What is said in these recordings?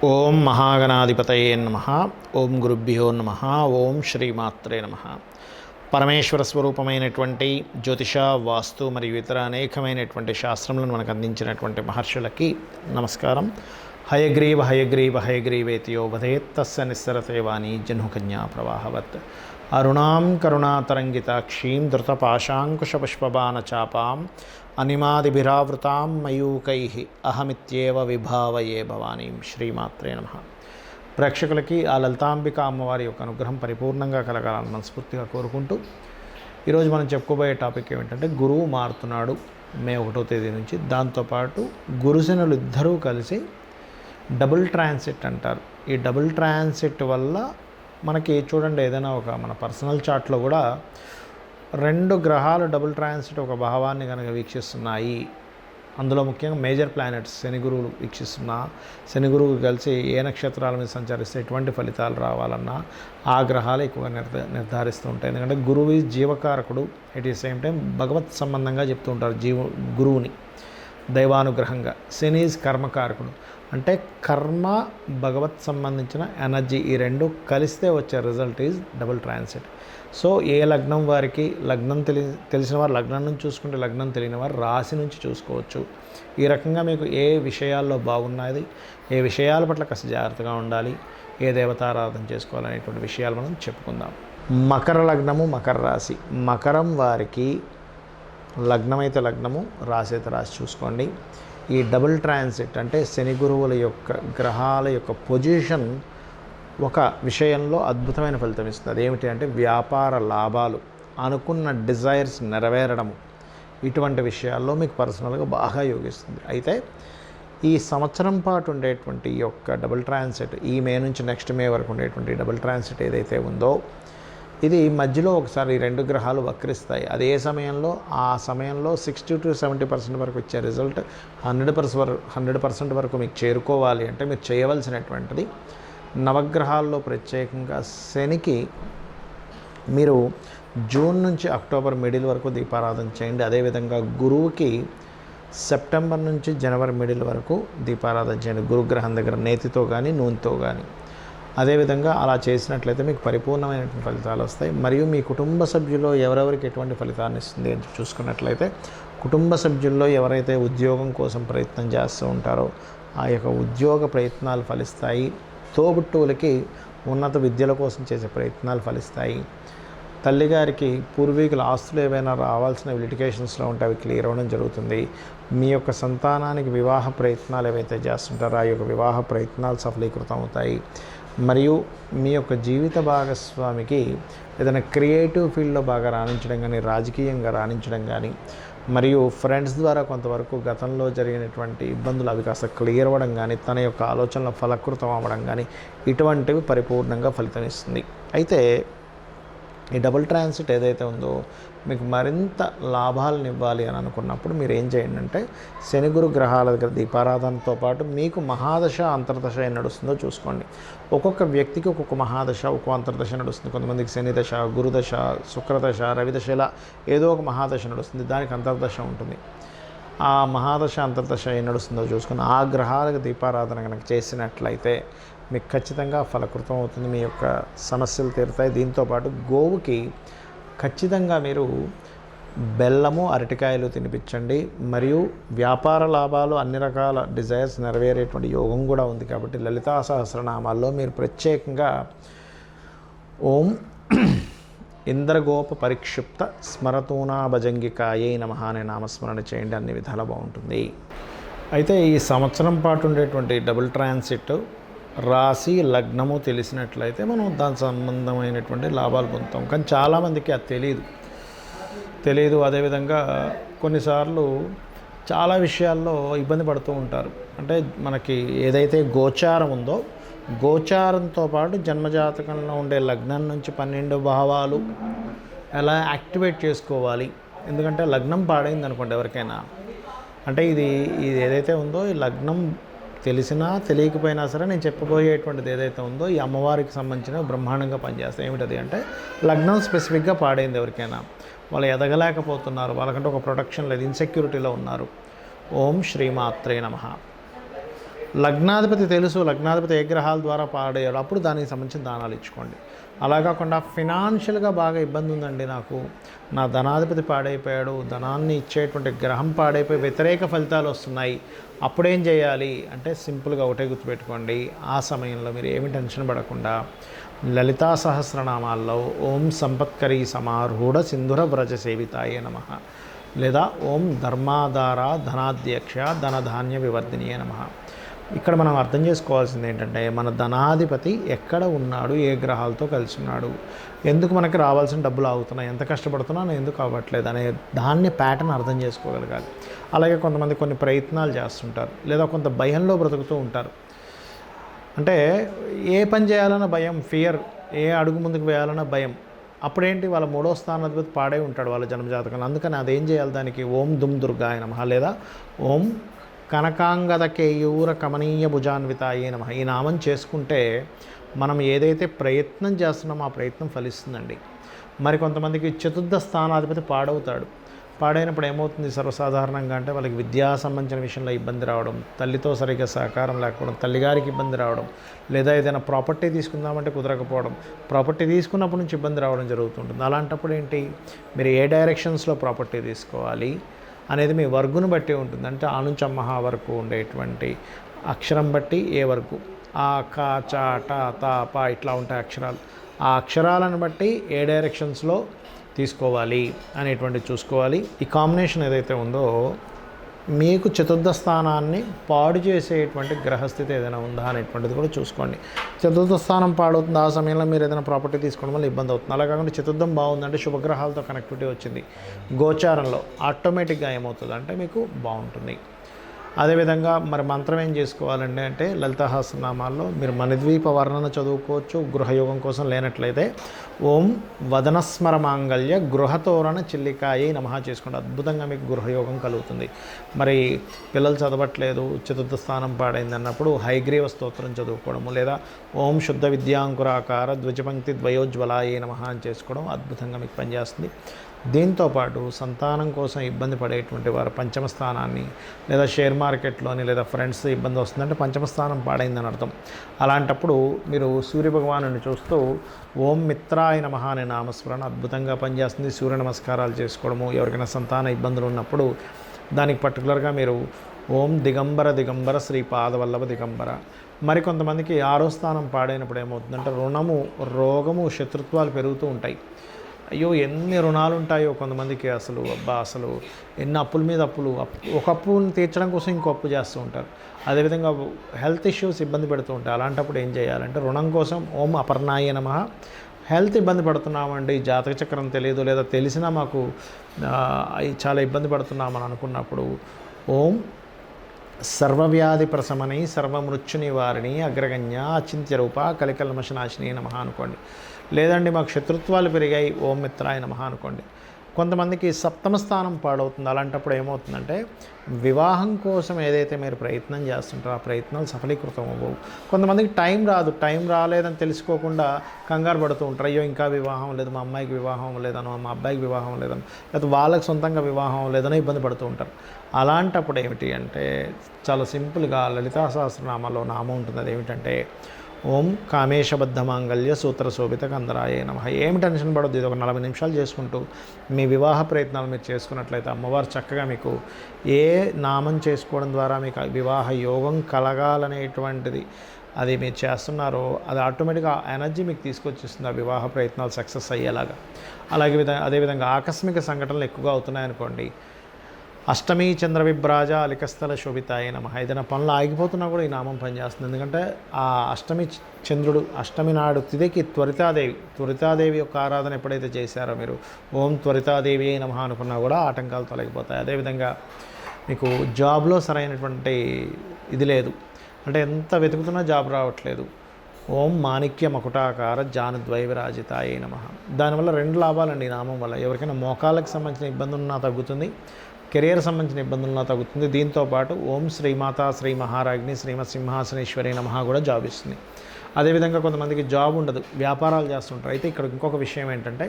ఓం మహాగణాధిపతయే నమః. ఓం గురుభ్యో నమః. ఓం శ్రీమాత్రే నమః. పరమేశ్వర స్వరూపమైనటువంటి జ్యోతిష, వాస్తు మరియు ఇతర అనేకమైనటువంటి శాస్త్రములను మనకు అందించినటువంటి మహర్షులకి నమస్కారం. హయగ్రీవ హయగ్రీవ హయగ్రీవేతియో వదేత్ తస్య నిస్సరతే వాణి జహ్నుకన్యా ప్రవాహవత్. అరుణాం కరుణాతరంగితాక్షీం ధృతపాశాంకుశపుష్పబాణచాపాం అనిమాదిభిరావృతాం మయూకైః అహమిత్యేవ విభావయే భవానీం. శ్రీమాత్రే నమః. ప్రేక్షకులకి ఆ లలితాంబిక అమ్మవారి యొక్క అనుగ్రహం పరిపూర్ణంగా కలగాలని మనస్ఫూర్తిగా కోరుకుంటూ ఈరోజు మనం చెప్పుకోబోయే టాపిక్ ఏమిటంటే, గురువు మారుతున్నాడు మే 1వ తేదీ నుంచి. దాంతోపాటు గురుశనులు ఇద్దరూ కలిసి డబుల్ ట్రాన్సిట్ అంటారు. ఈ డబుల్ ట్రాన్సిట్ వల్ల మనకి చూడండి, ఏదైనా ఒక మన పర్సనల్ చార్ట్లో కూడా రెండు గ్రహాలు డబుల్ ట్రాన్సిట్ ఒక భావాన్ని కనుక వీక్షిస్తున్నాయి, అందులో ముఖ్యంగా మేజర్ ప్లానెట్స్ శని గురువులు వీక్షిస్తున్నా, శని గురువు కలిసి ఏ నక్షత్రాల మీద సంచరిస్తే ఎటువంటి ఫలితాలు రావాలన్నా ఆ గ్రహాలు ఎక్కువగా నిర్ధారిస్తూ ఉంటాయి. ఎందుకంటే గురువు జీవకారకుడు, ఎట్ ది సేమ్ టైం భగవత్ సంబంధంగా చెప్తూ ఉంటారు గురువుని దైవానుగ్రహంగా. శని ఈజ్ కర్మకారకుడు, అంటే కర్మ భగవత్ సంబంధించిన ఎనర్జీ, ఈ రెండు కలిస్తే వచ్చే result is double transit. So ఏ లగ్నం వారికి, లగ్నం తెలిసిన వారు లగ్నం నుంచి చూసుకుంటే, లగ్నం తెలియని వారు రాశి నుంచి చూసుకోవచ్చు. ఈ రకంగా మీకు ఏ విషయాల్లో బాగున్నది, ఏ విషయాల పట్ల కాస్త జాగ్రత్తగా ఉండాలి, ఏ దేవతారాధన చేసుకోవాలనేటువంటి విషయాలు మనం చెప్పుకుందాం. మకర లగ్నము, మకర రాశి. మకరం వారికి లగ్నం అయితే లగ్నము, రాశి అయితే రాశి చూసుకోండి. ఈ డబుల్ ట్రాన్సిట్ అంటే శని గురువుల యొక్క గ్రహాల యొక్క పొజిషన్ ఒక విషయంలో అద్భుతమైన ఫలితం ఇస్తుంది. అదేమిటి అంటే వ్యాపార లాభాలు, అనుకున్న డిజైర్స్ నెరవేరడము, ఇటువంటి విషయాల్లో మీకు పర్సనల్గా బాగా యోగిస్తుంది. అయితే ఈ సంవత్సరం పాటు ఉండేటువంటి ఈ యొక్క డబుల్ ట్రాన్సిట్, ఈ మే నుంచి నెక్స్ట్ మే వరకు ఉండేటువంటి డబుల్ ట్రాన్సిట్ ఏదైతే ఉందో, ఇది మధ్యలో ఒకసారి ఈ రెండు గ్రహాలు వక్రిస్తాయి. అదే సమయంలో ఆ సమయంలో 60 to 70% వరకు వచ్చే రిజల్ట్ 100% వరకు మీకు చేరుకోవాలి అంటే మీరు చేయవలసినటువంటిది, నవగ్రహాల్లో ప్రత్యేకంగా శనికి మీరు జూన్ నుంచి అక్టోబర్ మిడిల్ వరకు దీపారాధన చేయండి. అదేవిధంగా గురువుకి సెప్టెంబర్ నుంచి జనవరి మిడిల్ వరకు దీపారాధన చేయండి, గురుగ్రహం దగ్గర నేతితో కానీ నూనెతో కానీ. అదేవిధంగా అలా చేసినట్లయితే మీకు పరిపూర్ణమైనటువంటి ఫలితాలు వస్తాయి. మరియు మీ కుటుంబ సభ్యుల్లో ఎవరెవరికి ఎటువంటి ఫలితాన్ని ఇస్తుంది అని చూసుకున్నట్లయితే, కుటుంబ సభ్యుల్లో ఎవరైతే ఉద్యోగం కోసం ప్రయత్నం చేస్తూ ఉంటారో ఆ యొక్క ఉద్యోగ ప్రయత్నాలు ఫలిస్తాయి. తోబుట్టువులకి ఉన్నత విద్యల కోసం చేసే ప్రయత్నాలు ఫలిస్తాయి. తల్లిగారికి పూర్వీకుల ఆస్తులు ఏవైనా రావాల్సినవి లిటిగేషన్స్లో ఉంటే అవి క్లియర్ అవ్వడం జరుగుతుంది. మీ యొక్క సంతానానికి వివాహ ప్రయత్నాలు ఏవైతే చేస్తుంటారో ఆ యొక్క వివాహ ప్రయత్నాలు సఫలీకృతం అవుతాయి. మరియు మీ యొక్క జీవిత భాగస్వామికి ఏదైనా క్రియేటివ్ ఫీల్డ్లో బాగా రాణించడం కానీ, రాజకీయంగా రాణించడం కానీ, మరియు ఫ్రెండ్స్ ద్వారా కొంతవరకు గతంలో జరిగినటువంటి ఇబ్బందులు అవి కాస్త క్లియర్ అవ్వడం కానీ, తన యొక్క ఆలోచనలు ఫలకృతం అవ్వడం కానీ, ఇటువంటివి పరిపూర్ణంగా ఫలితం ఇస్తుంది. అయితే ఈ డబుల్ ట్రాన్సిట్ ఏదైతే ఉందో మీకు మరింత లాభాలను ఇవ్వాలి అని అనుకున్నప్పుడు మీరు ఏం చేయండి అంటే, శని గురు గ్రహాల దగ్గర దీపారాధనతో పాటు మీకు మహాదశ అంతర్దశ ఏం నడుస్తుందో చూసుకోండి. ఒక్కొక్క వ్యక్తికి ఒక్కొక్క మహాదశ, ఒక్కొక్క అంతర్దశ నడుస్తుంది. కొంతమందికి శని దశ, గురుదశ, శుక్రదశ, రవిదశ, ఇలా ఏదో ఒక మహాదశ నడుస్తుంది, దానికి అంతర్దశ ఉంటుంది. ఆ మహాదశ అంతర్దశ ఏం నడుస్తుందో చూసుకొని ఆ గ్రహాలకు దీపారాధన కనుక చేసినట్లయితే మీకు ఖచ్చితంగా ఫలకృతం అవుతుంది, మీ యొక్క సమస్యలు తీరుతాయి. దీంతోపాటు గోవుకి ఖచ్చితంగా మీరు బెల్లము, అరటికాయలు తినిపించండి. మరియు వ్యాపార లాభాలు, అన్ని రకాల డిజైర్స్ నెరవేరేటువంటి యోగం కూడా ఉంది. కాబట్టి లలితా సహస్రనామాల్లో మీరు ప్రత్యేకంగా ఓం ఇంద్రగోప పరిక్షిప్త స్మరతూనా భజంగికాయై నమః అనే నామస్మరణ చేయండి, అన్ని విధాలా బాగుంటుంది. అయితే ఈ సంవత్సరం పాటు ఉండేటువంటి డబుల్ ట్రాన్సిట్ రాశి లగ్నము తెలిసినట్లయితే మనం దాని సంబంధమైనటువంటి లాభాలు పొందుతాం. కానీ చాలామందికి అది తెలియదు. అదేవిధంగా కొన్నిసార్లు చాలా విషయాల్లో ఇబ్బంది పడుతూ ఉంటారు. అంటే మనకి ఏదైతే గోచారం ఉందో, గోచారంతో పాటు జన్మజాతకంలో ఉండే లగ్నం నుంచి 12 భావాలు ఎలా యాక్టివేట్ చేసుకోవాలి. ఎందుకంటే లగ్నం పాడైంది అనుకోండి ఎవరికైనా, అంటే ఇది ఏదైతే ఉందో ఈ లగ్నం తెలిసినా తెలియకపోయినా సరే నేను చెప్పబోయేటువంటిది ఏదైతే ఉందో ఈ అమ్మవారికి సంబంధించిన బ్రహ్మాండంగా పనిచేస్తాయి. ఏమిటది అంటే, లగ్నం స్పెసిఫిక్గా పాడైంది ఎవరికైనా, వాళ్ళు ఎదగలేకపోతున్నారు, వాళ్ళకంటే ఒక ప్రొటెక్షన్ లేదు, ఇన్సెక్యూరిటీలో ఉన్నారు. ఓం శ్రీమాత్రే నమః. లగ్నాధిపతి తెలుసు, లగ్నాధిపతి ఏ గ్రహాల ద్వారా పాడేయాలో అప్పుడు దానికి సంబంధించిన దానాలు ఇచ్చుకోండి. అలా కాకుండా ఫినాన్షియల్గా బాగా ఇబ్బంది ఉందండి, నాకు నా ధనాధిపతి పాడైపోయాడు, ధనాన్ని ఇచ్చేటువంటి గ్రహం పాడైపోయి వ్యతిరేక ఫలితాలు వస్తున్నాయి, అప్పుడేం చేయాలి అంటే సింపుల్గా ఒకటే గుర్తుపెట్టుకోండి. ఆ సమయంలో మీరు ఏమి టెన్షన్ పడకుండా లలితా సహస్రనామాల్లో ఓం సంపత్కరీ సమారూఢ సింధుర వ్రజ సేవితాయే నమః, లేదా ఓం ధర్మాధార ధనాధ్యక్ష ధనధాన్య వివర్ధినియే నమః. ఇక్కడ మనం అర్థం చేసుకోవాల్సింది ఏంటంటే, మన ధనాధిపతి ఎక్కడ ఉన్నాడు, ఏ గ్రహాలతో కలిసి ఉన్నాడు, ఎందుకు మనకి రావాల్సిన డబ్బులు ఆగుతున్నాయి, ఎంత కష్టపడుతున్నాను ఎందుకు అవ్వట్లేదు అనే దాన్ని ప్యాటర్న్ అర్థం చేసుకోగలగాలి. అలాగే కొంతమంది కొన్ని ప్రయత్నాలు చేస్తుంటారు, లేదా కొంత భయంలో బ్రతుకుతూ ఉంటారు. అంటే ఏ పని చేయాలన్న భయం, ఫియర్, ఏ అడుగు ముందుకు వేయాలన్న భయం. అప్పుడేంటి, వాళ్ళ 3వ స్థానాధిపతి పాడే ఉంటాడు వాళ్ళ జన్మజాతకంలో. అందుకని అదేం చేయాలి, దానికి ఓం దుమ్ దుర్గాయ నమః, లేదా ఓం కనకాంగద కేయూర కమనీయ భుజాన్వితాయే నమః. ఈ నామం చేసుకుంటే మనం ఏదైతే ప్రయత్నం చేస్తున్నామో ఆ ప్రయత్నం ఫలిస్తుందండి. మరి కొంతమందికి చతుర్థ స్థానాధిపతి పాడవుతాడు. పాడైనప్పుడు ఏమవుతుంది సర్వసాధారణంగా అంటే, వాళ్ళకి విద్యా సంబంధించిన విషయంలో ఇబ్బంది రావడం, తల్లితో సరిగ్గా సహకారం లేకపోవడం, తల్లిగారికి ఇబ్బంది రావడం, లేదా ఏదైనా ప్రాపర్టీ తీసుకుందామంటే కుదరకపోవడం, ప్రాపర్టీ తీసుకున్నప్పటి నుంచి ఇబ్బంది రావడం జరుగుతుంటుంది. అలాంటప్పుడు ఏంటి, మీరు ఏ డైరెక్షన్స్లో ప్రాపర్టీ తీసుకోవాలి అనేది మీ వర్గును బట్టి ఉంటుంది. అంటే ఆ నుంచి అమ్మహ వరకు ఉండేటువంటి అక్షరం బట్టి ఏ వరకు, ఆ క చ ట త ప ఇట్లా ఉంటాయి అక్షరాలు. ఆ అక్షరాలను బట్టి ఏ డైరెక్షన్స్లో తీసుకోవాలి అనేటువంటి చూసుకోవాలి. ఈ కాంబినేషన్ ఏదైతే ఉందో, మీకు చతుర్థ స్థానాన్ని పాడు చేసేటువంటి గ్రహస్థితి ఏదైనా ఉందా అనేటువంటిది కూడా చూసుకోండి. చతుర్థ స్థానం పాడవుతుంది, ఆ సమయంలో మీరు ఏదైనా ప్రాపర్టీ తీసుకోవడం వల్ల ఇబ్బంది అవుతుంది. అలా కాకుండా చతుర్థం బాగుందంటే శుభగ్రహాలతో కనెక్టివిటీ వచ్చింది గోచారంలో, ఆటోమేటిక్గా ఏమవుతుంది అంటే మీకు బాగుంటుంది. అదేవిధంగా మరి మంత్రం ఏం చేసుకోవాలండి అంటే, లలితా సహస్రనామాల్లో మీరు మణిద్వీప వర్ణన చదువుకోవచ్చు. గృహయోగం కోసం లేనట్లయితే ఓం వదనస్మర మాంగళ్య గృహతోరణ చిల్లికాయ నమః చేసుకోండి. అద్భుతంగా మీకు గృహయోగం కలుగుతుంది. మరి పిల్లలు చదవట్లేదు, చతుర్థ స్థానం పాడైంది అన్నప్పుడు హైగ్రీవ స్తోత్రం చదువుకోవడము, లేదా ఓం శుద్ధ విద్యాంకురాకార ద్విజపంక్తి ద్వయోజ్వలాయ నమః అని చేసుకోవడం అద్భుతంగా మీకు పనిచేస్తుంది. దీంతోపాటు సంతానం కోసం ఇబ్బంది పడేటువంటి వారు పంచమ స్థానాన్ని, లేదా షేర్ మార్కెట్లోని, లేదా ఫ్రెండ్స్ ఇబ్బంది వస్తుందంటే పంచమ స్థానం పాడైందని అర్థం. అలాంటప్పుడు మీరు సూర్యభగవాను చూస్తూ ఓం మిత్రాయ నమః అనే నామస్మరణ అద్భుతంగా పనిచేస్తుంది. సూర్య నమస్కారాలు చేసుకోవడము, ఎవరికైనా సంతాన ఇబ్బందులు ఉన్నప్పుడు దానికి పర్టికులర్గా మీరు ఓం దిగంబర దిగంబర శ్రీ పాదవల్లభ దిగంబర. మరికొంతమందికి 6వ స్థానం పాడైనప్పుడు ఏమవుతుందంటే, రుణము, రోగము, శత్రుత్వాలు పెరుగుతూ ఉంటాయి. అయ్యో ఎన్ని రుణాలు ఉంటాయో కొంతమందికి, అసలు అసలు ఎన్ని అప్పుల మీద అప్పులు, ఒక అప్పుని తీర్చడం కోసం ఇంకో అప్పు చేస్తూ ఉంటారు. అదేవిధంగా హెల్త్ ఇష్యూస్ ఇబ్బంది పెడుతూ ఉంటాయి. అలాంటప్పుడు ఏం చేయాలంటే, రుణం కోసం ఓం అపర్ణాయ నమః. హెల్త్ ఇబ్బంది పడుతున్నామండి, జాతక చక్రం తెలియదు, లేదా తెలిసినా మాకు చాలా ఇబ్బంది పడుతున్నామని అనుకున్నప్పుడు ఓం సర్వవ్యాధి ప్రశమని సర్వమృత్యు నివారిణి అగ్రగణ్య అచింత్య రూప కలికల్మషనాశిని నమః అనుకోండి. లేదండి మాకు శత్రుత్వాలు పెరిగాయి, ఓం మిత్రాయ నమః అనుకోండి. కొంతమందికి 7వ స్థానం పాడవుతుంది. అలాంటప్పుడు ఏమవుతుందంటే, వివాహం కోసం ఏదైతే మీరు ప్రయత్నం చేస్తుంటారో ఆ ప్రయత్నాలు సఫలీకృతం అవ్వవు. కొంతమందికి టైం రాదు, టైం రాలేదని తెలుసుకోకుండా కంగారు పడుతూ ఉంటారు. అయ్యో ఇంకా వివాహం లేదు, మా అమ్మాయికి వివాహం లేదనో, మా అబ్బాయికి వివాహం లేదనో, లేదా వాళ్ళకి సొంతంగా వివాహం లేదనో ఇబ్బంది పడుతూ ఉంటారు. అలాంటప్పుడు ఏమిటి అంటే, చాలా సింపుల్గా లలితా సహస్రనామాల్లో నామం ఉంటుంది. అది ఏమిటంటే ఓం కామేశబద్ధ మాంగళ్య సూత్ర శోభిత కందరాయ నమః. ఏమి టెన్షన్ పడొద్దు, ఇది ఒక 40 నిమిషాలు చేసుకుంటూ మీ వివాహ ప్రయత్నాలు మీరు చేసుకున్నట్లయితే అమ్మవారు చక్కగా మీకు ఏ నామం చేసుకోవడం ద్వారా మీకు వివాహ యోగం కలగాలనేటువంటిది అది మీరు చేస్తున్నారో అది ఆటోమేటిక్గా ఆ ఎనర్జీ మీకు తీసుకొచ్చేస్తుంది, ఆ వివాహ ప్రయత్నాలు సక్సెస్ అయ్యేలాగా. అదేవిధంగా ఆకస్మిక సంఘటనలు ఎక్కువగా అవుతున్నాయనుకోండి, అష్టమి చంద్ర విభ్రాజ అలికస్థల శోభితాయ నమః. ఏదైనా పనులు ఆగిపోతున్నా కూడా ఈ నామం పనిచేస్తుంది. ఎందుకంటే ఆ అష్టమి చంద్రుడు, అష్టమి నాడు తిథికి త్వరితాదేవి యొక్క ఆరాధన ఎప్పుడైతే చేశారో మీరు ఓం త్వరితాదేవి నమః అనుకున్నా కూడా ఆటంకాలు తొలగిపోతాయి. అదేవిధంగా మీకు జాబ్లో సరైనటువంటి ఇది లేదు, అంటే ఎంత వెతుకుతున్నా జాబ్ రావట్లేదు, ఓం మాణిక్య మకుటాకార జానుద్వైవిరాజితాయ నమః. దానివల్ల 2 లాభాలండి ఈ నామం వల్ల. ఎవరికైనా మోకాళ్ళకి సంబంధించిన ఇబ్బంది ఉన్నా తగ్గుతుంది, కెరియర్ సంబంధించిన ఇబ్బందులను తగ్గుతుంది. దీంతోపాటు ఓం శ్రీమాత శ్రీ మహారాజ్ని శ్రీమత్ సింహాసనేశ్వరి నమః కూడా జాబ్ ఇస్తుంది. అదేవిధంగా కొంతమందికి జాబ్ ఉండదు, వ్యాపారాలు చేస్తుంటారు. అయితే ఇక్కడ ఇంకొక విషయం ఏంటంటే,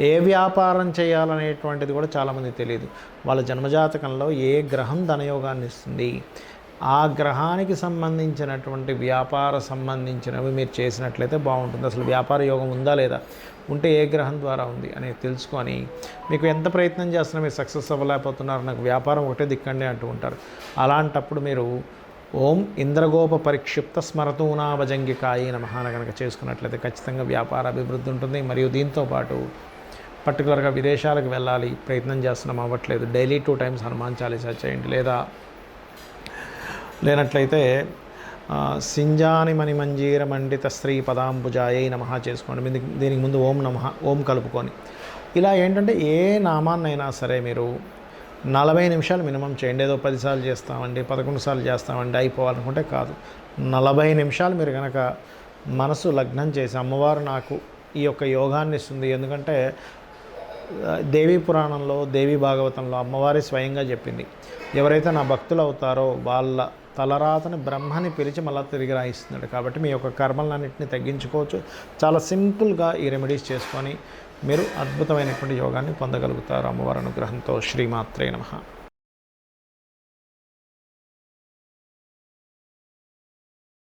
ఏ వ్యాపారం చేయాలనేటువంటిది కూడా చాలామందికి తెలియదు. వాళ్ళ జన్మజాతకంలో ఏ గ్రహం ధనయోగాన్ని ఇస్తుంది, ఆ గ్రహానికి సంబంధించినటువంటి వ్యాపార సంబంధించినవి మీరు చేసినట్లయితే బాగుంటుంది. అసలు వ్యాపార యోగం ఉందా లేదా, ఉంటే ఏ గ్రహం ద్వారా ఉంది అనేది తెలుసుకొని మీకు ఎంత ప్రయత్నం చేస్తున్నా మీరు సక్సెస్ అవ్వలేకపోతున్నారు, నాకు వ్యాపారం ఒకటే దిక్కండి అంటూ ఉంటారు. అలాంటప్పుడు మీరు ఓం ఇంద్రగోప పరిక్షిప్త స్మరతూనాభజంగికాయి నమః కనుక చేసుకున్నట్లయితే ఖచ్చితంగా వ్యాపార అభివృద్ధి ఉంటుంది. మరియు దీంతోపాటు పర్టికులర్గా విదేశాలకు వెళ్ళాలి ప్రయత్నం చేస్తున్నాం అవ్వట్లేదు, డైలీ 2 times హనుమాన్ చాలీసా చేయండి. లేనట్లయితే సింజాని మణిమంజీర మండిత శ్రీ పదాంబుజాయై నమః చేసుకోండి. దీనికి ముందు ఓం నమః ఓం కలుపుకొని ఇలా ఏంటంటే ఏ నామాన్నైనా సరే మీరు 40 నిమిషాలు మినిమం చేయండి. ఏదో 10 సార్లు చేస్తామండి 11 సార్లు చేస్తామండి అయిపోవాలనుకుంటే కాదు. 40 నిమిషాలు మీరు కనుక మనసు లగ్నం చేసి అమ్మవారు నాకు ఈ యొక్క యోగాన్ని ఇస్తుంది. ఎందుకంటే దేవీ పురాణంలో దేవీ భాగవతంలో అమ్మవారి స్వయంగా చెప్పింది, ఎవరైతే నా భక్తులు అవుతారో వాళ్ళ తలరాతని బ్రహ్మని పిలిచి మళ్ళీ తిరిగి రాయిస్తున్నాడు. కాబట్టి మీ యొక్క కర్మలన్నింటినీ తగ్గించుకోవచ్చు. చాలా సింపుల్గా ఈ రెమెడీస్ చేసుకొని మీరు అద్భుతమైనటువంటి యోగాన్ని పొందగలుగుతారు అమ్మవారి అనుగ్రహంతో. శ్రీమాత్రే నమః.